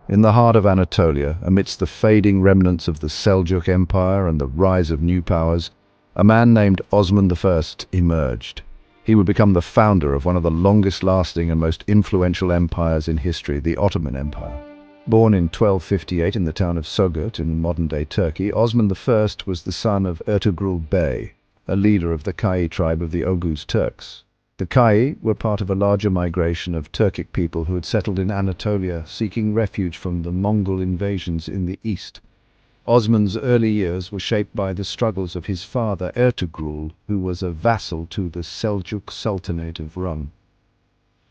In the heart of Anatolia, amidst the fading remnants of the Seljuk Empire and the rise of new powers, a man named Osman I emerged. He would become the founder of one of the longest-lasting and most influential empires in history, the Ottoman Empire. Born in 1258 in the town of Sogurt in modern-day Turkey, Osman I was the son of Ertugrul Bey, a leader of the Kai tribe of the Oghuz Turks. The Kai were part of a larger migration of Turkic people who had settled in Anatolia, seeking refuge from the Mongol invasions in the east. Osman's early years were shaped by the struggles of his father Ertugrul, who was a vassal to the Seljuk Sultanate of Rum.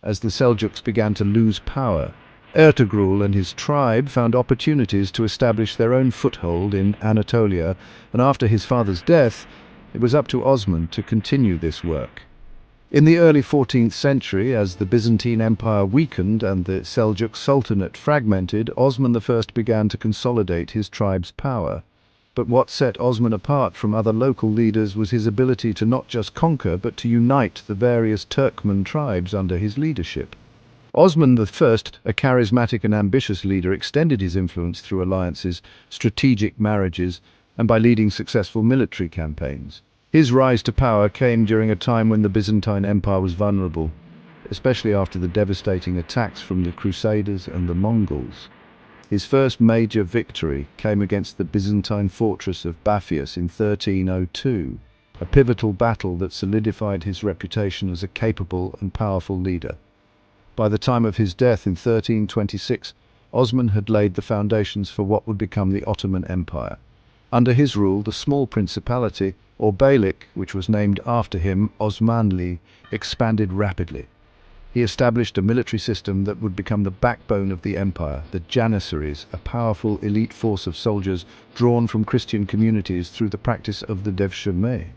As the Seljuks began to lose power, Ertugrul and his tribe found opportunities to establish their own foothold in Anatolia, and after his father's death, it was up to Osman to continue this work. In the early 14th century, as the Byzantine Empire weakened and the Seljuk Sultanate fragmented, Osman I began to consolidate his tribe's power. But what set Osman apart from other local leaders was his ability to not just conquer, but to unite the various Turkmen tribes under his leadership. Osman I, a charismatic and ambitious leader, extended his influence through alliances, strategic marriages, and by leading successful military campaigns. His rise to power came during a time when the Byzantine Empire was vulnerable, especially after the devastating attacks from the Crusaders and the Mongols. His first major victory came against the Byzantine fortress of Baphius in 1302, a pivotal battle that solidified his reputation as a capable and powerful leader. By the time of his death in 1326, Osman had laid the foundations for what would become the Ottoman Empire. Under his rule, the small principality, or Beylik, which was named after him, Osmanli, expanded rapidly. He established a military system that would become the backbone of the empire, the Janissaries, a powerful elite force of soldiers drawn from Christian communities through the practice of the devshirme.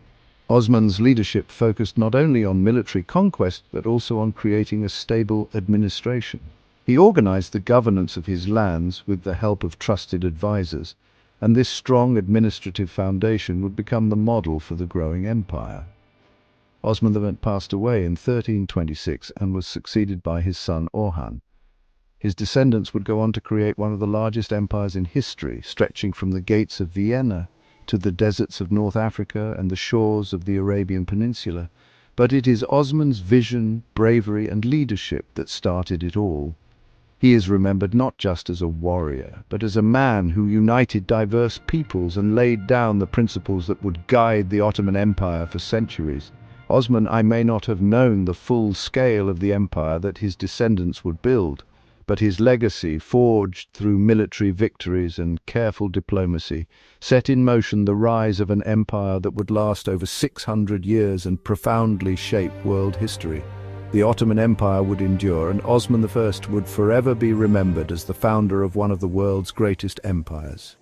Osman's leadership focused not only on military conquest, but also on creating a stable administration. He organized the governance of his lands with the help of trusted advisors, and this strong administrative foundation would become the model for the growing empire. Osman I passed away in 1326 and was succeeded by his son Orhan. His descendants would go on to create one of the largest empires in history, stretching from the gates of Vienna to the deserts of North Africa and the shores of the Arabian Peninsula. But it is Osman's vision, bravery, and leadership that started it all. He is remembered not just as a warrior, but as a man who united diverse peoples and laid down the principles that would guide the Ottoman Empire for centuries. Osman I may not have known the full scale of the empire that his descendants would build, but his legacy, forged through military victories and careful diplomacy, set in motion the rise of an empire that would last over 600 years and profoundly shape world history. The Ottoman Empire would endure, and Osman I would forever be remembered as the founder of one of the world's greatest empires.